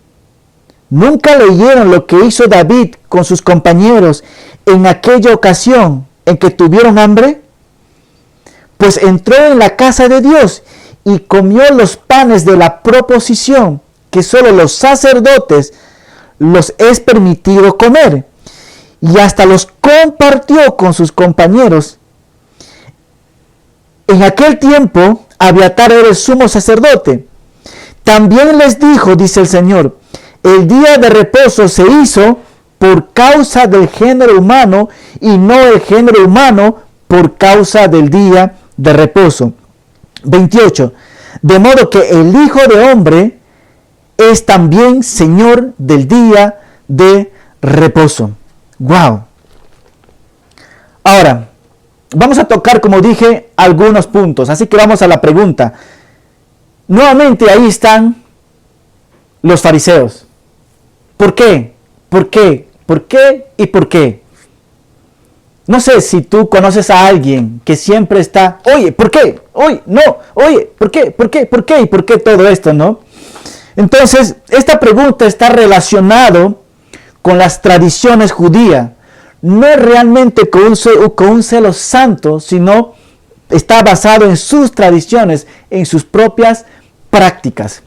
¿nunca leyeron lo que hizo David con sus compañeros en aquella ocasión en que tuvieron hambre? Pues entró en la casa de Dios y comió los panes de la proposición que solo los sacerdotes los es permitido comer, y hasta los compartió con sus compañeros. En aquel tiempo, Abiatar era el sumo sacerdote. También les dijo, dice el Señor, el día de reposo se hizo por causa del género humano y no el género humano por causa del día de reposo. 28. De modo que el Hijo de Hombre es también Señor del día de reposo. ¡Wow! Ahora, vamos a tocar, como dije, algunos puntos. Así que vamos a la pregunta. Nuevamente ahí están los fariseos. ¿Por qué? ¿Por qué? ¿Por qué y por qué? No sé si tú conoces a alguien que siempre está, oye, ¿por qué? Oye, no, oye, ¿por qué? ¿Por qué? ¿Por qué? ¿Y por qué todo esto, no? Entonces, esta pregunta está relacionado con las tradiciones judías. No es realmente con un celo santo, sino está basado en sus tradiciones, en sus propias prácticas.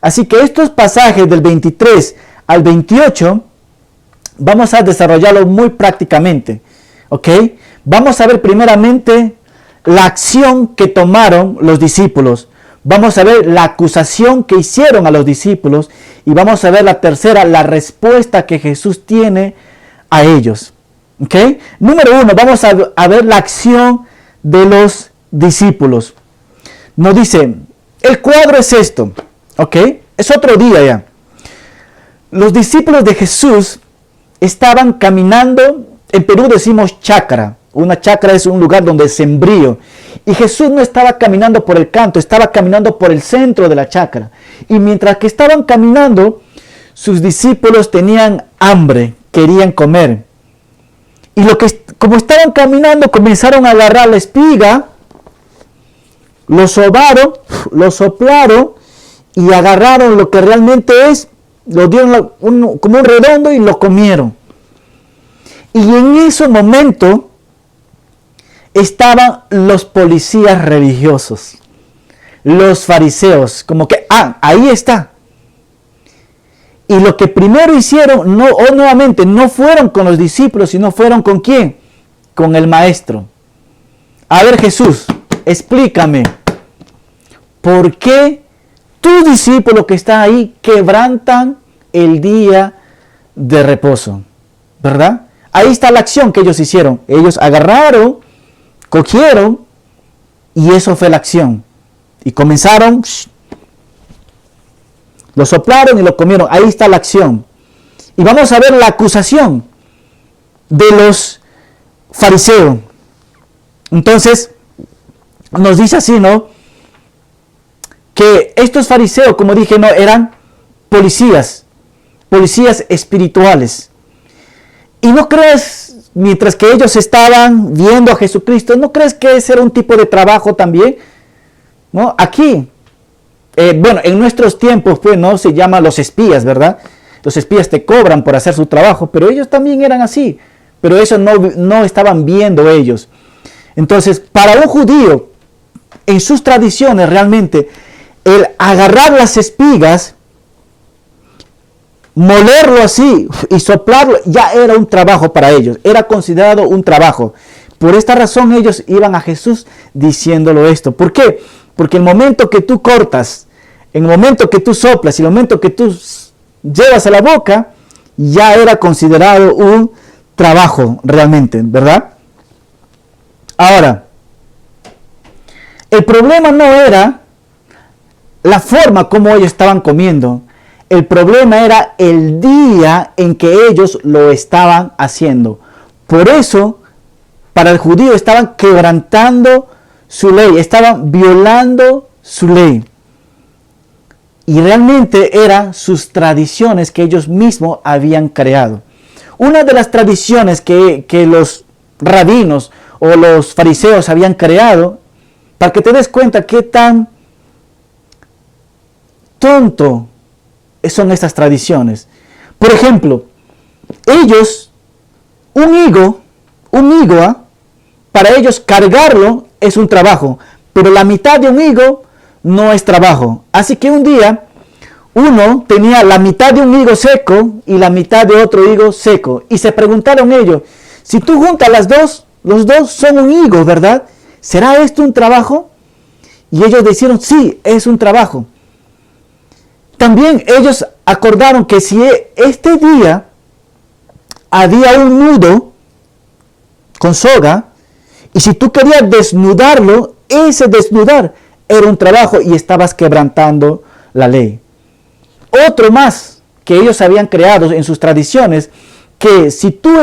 Así que estos pasajes del 23 al 28 vamos a desarrollarlo muy prácticamente. ¿Ok? Vamos a ver primeramente la acción que tomaron los discípulos. Vamos a ver la acusación que hicieron a los discípulos. Y vamos a ver la tercera, la respuesta que Jesús tiene a ellos. ¿Ok? Número 1, vamos a ver la acción de los discípulos. Nos dice, el cuadro es esto. ¿Ok? Es otro día ya. Los discípulos de Jesús estaban caminando. En Perú decimos chacra. Una chacra es un lugar donde es sembrío. Y Jesús no estaba caminando por el canto, estaba caminando por el centro de la chacra. Y mientras que estaban caminando, sus discípulos tenían hambre, querían comer. Y como estaban caminando, comenzaron a agarrar la espiga, lo sobaron, lo soplaron y agarraron lo que realmente es, lo dieron como un redondo y lo comieron. Y en ese momento estaban los policías religiosos, los fariseos, como que, ahí está. Y lo que primero hicieron, nuevamente, no fueron con los discípulos, sino fueron con ¿quién? Con el maestro. A ver, Jesús, explícame, ¿por qué tus discípulos que están ahí quebrantan el día de reposo? ¿Verdad? Ahí está la acción que ellos hicieron. Ellos agarraron, cogieron, y eso fue la acción. Y comenzaron, lo soplaron y lo comieron. Ahí está la acción. Y vamos a ver la acusación de los fariseos. Entonces, nos dice así, ¿no? Que estos fariseos, como dije, no eran policías espirituales. Y no crees, mientras que ellos estaban viendo a Jesucristo, ¿no crees que ese era un tipo de trabajo también? ¿No? Aquí, en nuestros tiempos, pues, ¿no? Se llama los espías, ¿verdad? Los espías te cobran por hacer su trabajo, pero ellos también eran así. Pero eso no estaban viendo ellos. Entonces, para un judío, en sus tradiciones realmente, el agarrar las espigas, molerlo así y soplarlo, ya era un trabajo para ellos, era considerado un trabajo. Por esta razón ellos iban a Jesús diciéndolo esto. ¿Por qué? Porque el momento que tú cortas, el momento que tú soplas y el momento que tú llevas a la boca, ya era considerado un trabajo realmente, ¿verdad? Ahora, el problema no era la forma como ellos estaban comiendo. El problema era el día en que ellos lo estaban haciendo. Por eso, para el judío estaban quebrantando su ley, estaban violando su ley. Y realmente eran sus tradiciones que ellos mismos habían creado. Una de las tradiciones que los rabinos o los fariseos habían creado, para que te des cuenta qué tan tonto son estas tradiciones. Por ejemplo, ellos, un higo, para ellos cargarlo es un trabajo, pero la mitad de un higo no es trabajo. Así que un día, uno tenía la mitad de un higo seco y la mitad de otro higo seco. Y se preguntaron ellos, si tú juntas los dos son un higo, ¿verdad? ¿Será esto un trabajo? Y ellos dijeron, sí, es un trabajo. También ellos acordaron que si este día había un nudo con soga, y si tú querías desnudarlo, ese desnudar era un trabajo y estabas quebrantando la ley. Otro más que ellos habían creado en sus tradiciones, que si tú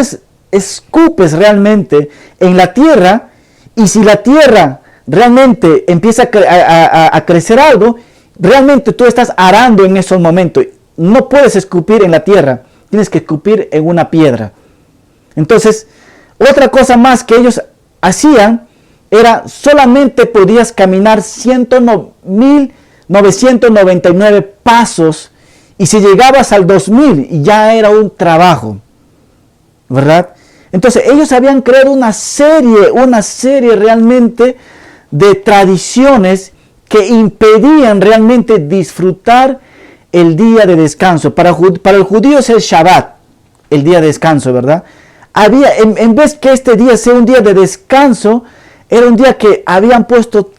escupes realmente en la tierra, y si la tierra realmente empieza a crecer algo, realmente tú estás arando en esos momentos. No puedes escupir en la tierra. tienes que escupir en una piedra. Entonces, otra cosa más que ellos hacían era solamente podías caminar 1.999 pasos, y si llegabas al 2.000 ya era un trabajo, ¿verdad? Entonces ellos habían creado una serie realmente de tradiciones que impedían realmente disfrutar el día de descanso. Para el judío es el Shabbat, el día de descanso, ¿verdad? En vez que este día sea un día de descanso, era un día que habían puesto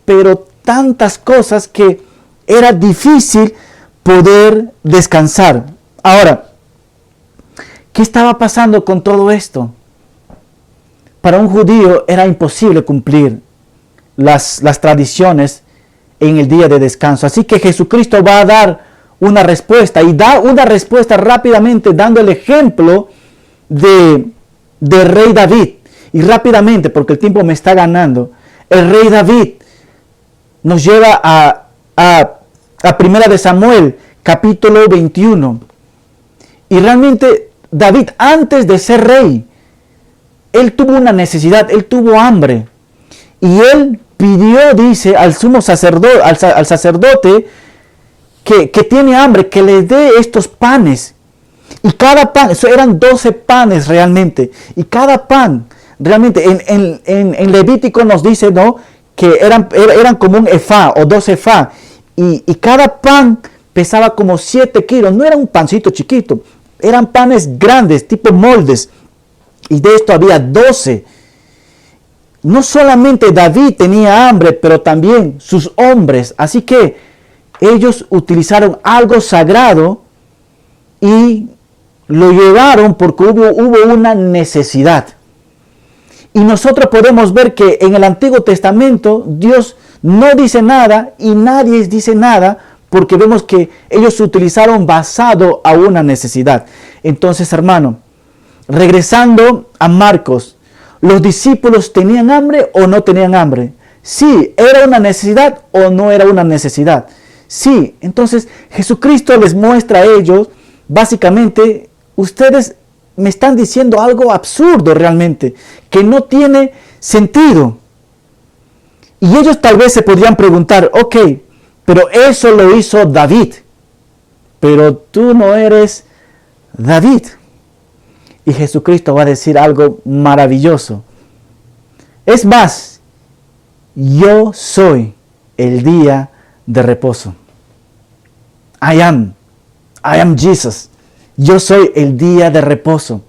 pero tantas cosas que era difícil poder descansar. Ahora, ¿qué estaba pasando con todo esto? Para un judío era imposible cumplir las tradiciones en el día de descanso. Así que Jesucristo va a dar una respuesta, y da una respuesta rápidamente dando el ejemplo de rey David. Y rápidamente, porque el tiempo me está ganando, el rey David nos lleva a 1 de Samuel, capítulo 21. Y realmente David, antes de ser rey, él tuvo una necesidad, él tuvo hambre. Y él pidió, dice, al sumo sacerdote, al sacerdote que tiene hambre, que le dé estos panes. Y cada pan, eso eran 12 panes realmente. Y cada pan, realmente, en Levítico nos dice, ¿no?, que eran como un efá o 2 efá. Y cada pan pesaba como 7 kilos. No era un pancito chiquito. Eran panes grandes, tipo moldes. Y de esto había 12. No solamente David tenía hambre, pero también sus hombres. Así que ellos utilizaron algo sagrado y lo llevaron porque hubo una necesidad. Y nosotros podemos ver que en el Antiguo Testamento Dios no dice nada y nadie dice nada, porque vemos que ellos se utilizaron basado a una necesidad. Entonces, hermano, regresando a Marcos, ¿los discípulos tenían hambre o no tenían hambre? Sí, ¿era una necesidad o no era una necesidad? Sí, entonces Jesucristo les muestra a ellos, básicamente, ustedes me están diciendo algo absurdo realmente, que no tiene sentido. Y ellos tal vez se podrían preguntar, ok, pero eso lo hizo David, pero tú no eres David. Y Jesucristo va a decir algo maravilloso. Es más, yo soy el día de reposo. I am Jesus. Yo soy el día de reposo.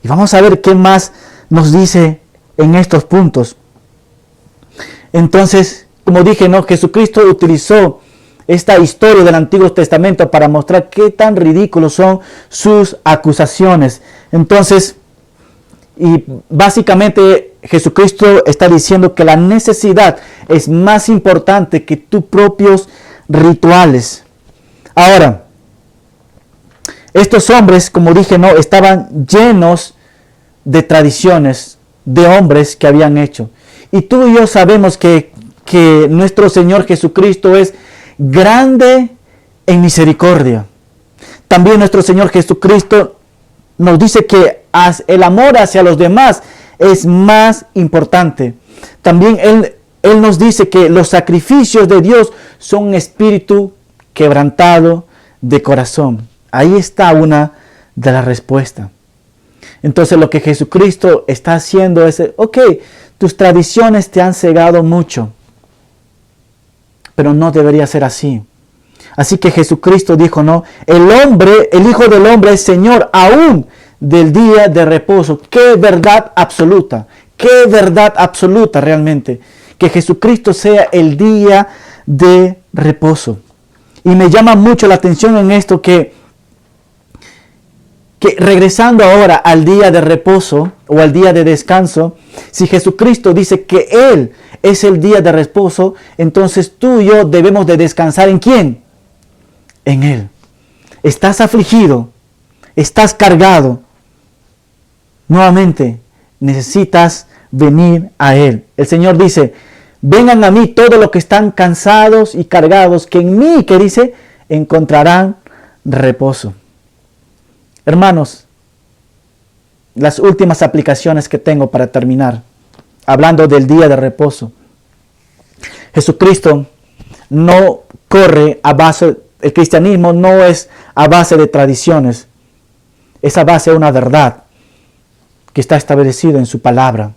Y vamos a ver qué más nos dice en estos puntos. Entonces, como dije, ¿no?, Jesucristo utilizó esta historia del Antiguo Testamento para mostrar qué tan ridículos son sus acusaciones. Entonces, y básicamente Jesucristo está diciendo que la necesidad es más importante que tus propios rituales. Ahora, estos hombres, como dije, no, estaban llenos de tradiciones de hombres que habían hecho. Y tú y yo sabemos que nuestro Señor Jesucristo es grande en misericordia. También nuestro Señor Jesucristo nos dice que el amor hacia los demás es más importante. También Él nos dice que los sacrificios de Dios son un espíritu quebrantado de corazón. Ahí está una de las respuestas. Entonces lo que Jesucristo está haciendo es, ok, tus tradiciones te han cegado mucho, pero no debería ser así. Así que Jesucristo dijo, no, el Hijo del Hombre es Señor aún del día de reposo. ¡Qué verdad absoluta! ¡Qué verdad absoluta realmente! Que Jesucristo sea el día de reposo. Y me llama mucho la atención en esto que regresando ahora al día de reposo o al día de descanso, si Jesucristo dice que Él es el día de reposo, entonces tú y yo debemos de descansar ¿en quién? En Él. Estás afligido, estás cargado. Nuevamente, necesitas venir a Él. El Señor dice, vengan a mí todos los que están cansados y cargados, que en mí, que dice, encontrarán reposo. Hermanos, las últimas aplicaciones que tengo para terminar, hablando del día de reposo. Jesucristo no corre a base, el cristianismo no es a base de tradiciones, es a base de una verdad que está establecida en su palabra.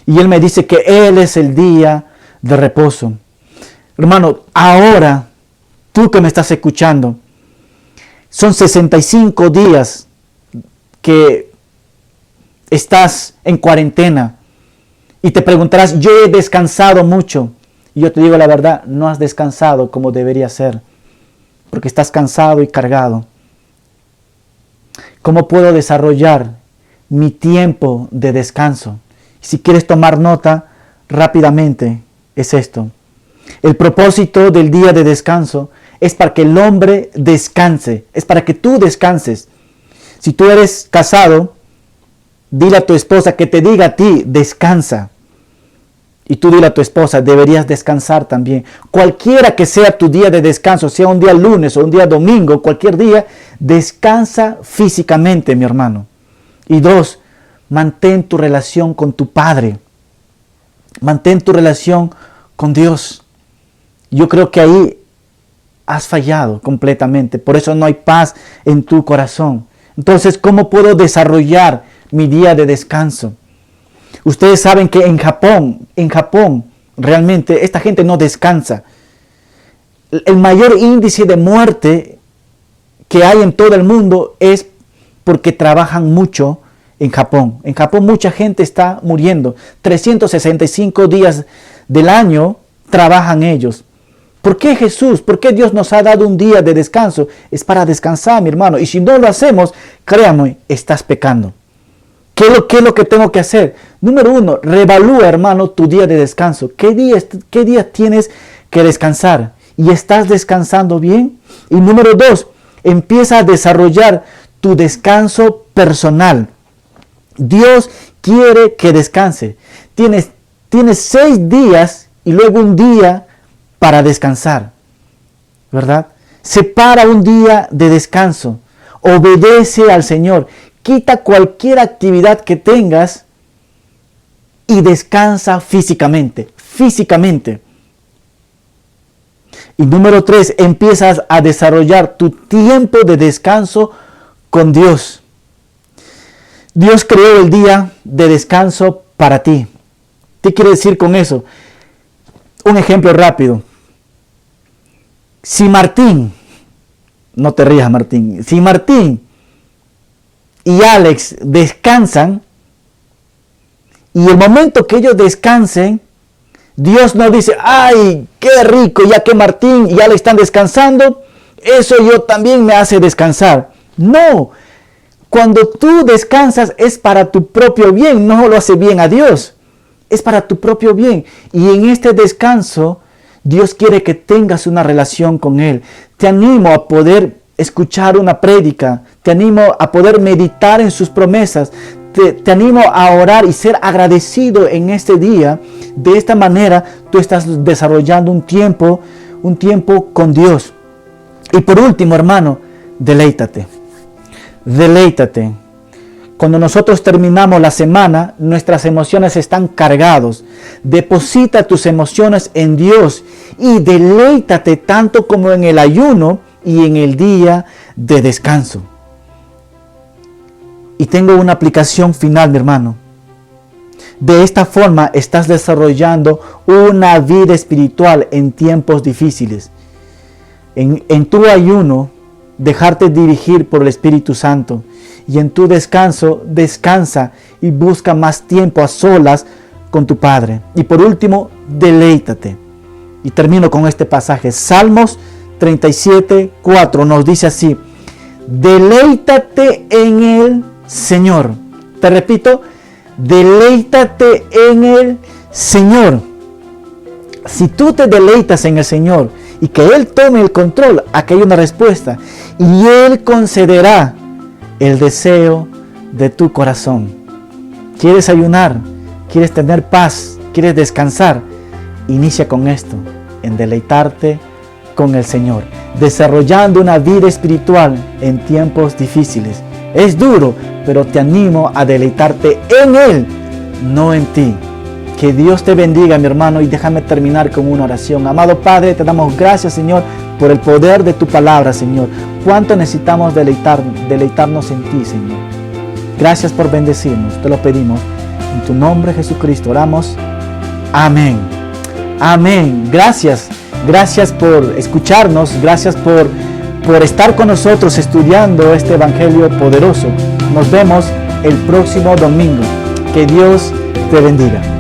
Y Él me dice que Él es el día de reposo. Hermano, ahora, tú que me estás escuchando, son 65 días que estás en cuarentena y te preguntarás, yo he descansado mucho. Y yo te digo la verdad, no has descansado como debería ser, porque estás cansado y cargado. ¿Cómo puedo desarrollar mi tiempo de descanso? Si quieres tomar nota rápidamente, es esto. El propósito del día de descanso es para que el hombre descanse, es para que tú descanses. Si tú eres casado, dile a tu esposa que te diga a ti, descansa. Y tú dile a tu esposa, deberías descansar también. Cualquiera que sea tu día de descanso, sea un día lunes o un día domingo, cualquier día, descansa físicamente, mi hermano. Y 2, mantén tu relación con tu Padre. Mantén tu relación con Dios. Yo creo que ahí has fallado completamente. Por eso no hay paz en tu corazón. Entonces, ¿cómo puedo desarrollar mi día de descanso? Ustedes saben que en Japón, realmente esta gente no descansa. El mayor índice de muerte que hay en todo el mundo es porque trabajan mucho en Japón. En Japón mucha gente está muriendo. 365 días del año trabajan ellos. ¿Por qué Jesús? ¿Por qué Dios nos ha dado un día de descanso? Es para descansar, mi hermano. Y si no lo hacemos, créame, estás pecando. ¿Qué es lo que tengo que hacer? Número 1, reevalúa, hermano, tu día de descanso. ¿Qué día tienes que descansar? ¿Y estás descansando bien? Y número 2, empieza a desarrollar tu descanso personal. Dios quiere que descanse. Tienes 6 días y luego un día para descansar, ¿verdad? Separa un día de descanso. Obedece al Señor. Quita cualquier actividad que tengas y descansa físicamente. Y número 3, empiezas a desarrollar tu tiempo de descanso con Dios. Dios creó el día de descanso para ti. ¿Qué quiere decir con eso? Un ejemplo rápido. Si Martín, no te rías Martín, si Martín y Alex descansan, y el momento que ellos descansen, Dios no dice, ¡ay, qué rico! Ya que Martín y Alex están descansando, eso yo también me hace descansar. No, cuando tú descansas es para tu propio bien, no lo hace bien a Dios, es para tu propio bien. Y en este descanso, Dios quiere que tengas una relación con Él. Te animo a poder escuchar una prédica, te animo a poder meditar en sus promesas, te animo a orar y ser agradecido en este día. De esta manera tú estás desarrollando un tiempo con Dios. Y por último, hermano, deleítate. Cuando nosotros terminamos la semana, nuestras emociones están cargadas. Deposita tus emociones en Dios y deleítate tanto como en el ayuno y en el día de descanso. Y tengo una aplicación final, mi hermano. De esta forma estás desarrollando una vida espiritual en tiempos difíciles. En tu ayuno, dejarte dirigir por el Espíritu Santo. Y en tu descanso, descansa y busca más tiempo a solas con tu Padre. Y por último, deleítate. Y termino con este pasaje. Salmos 37:4 nos dice así: deleítate en el Señor. Te repito, deleítate en el Señor. Si tú te deleitas en el Señor y que Él tome el control, aquí hay una respuesta. Y Él concederá el deseo de tu corazón. ¿Quieres ayunar? ¿Quieres tener paz? ¿Quieres descansar? Inicia con esto, en deleitarte con el Señor. desarrollando una vida espiritual en tiempos difíciles. Es duro, pero te animo a deleitarte en Él, no en ti. Que Dios te bendiga, mi hermano, y déjame terminar con una oración. Amado Padre, te damos gracias, Señor, por el poder de tu palabra, Señor. Cuánto necesitamos deleitarnos en ti, Señor. Gracias por bendecirnos, te lo pedimos. En tu nombre, Jesucristo, oramos. Amén. Amén. Gracias. Gracias por escucharnos. Gracias por estar con nosotros estudiando este Evangelio poderoso. Nos vemos el próximo domingo. Que Dios te bendiga.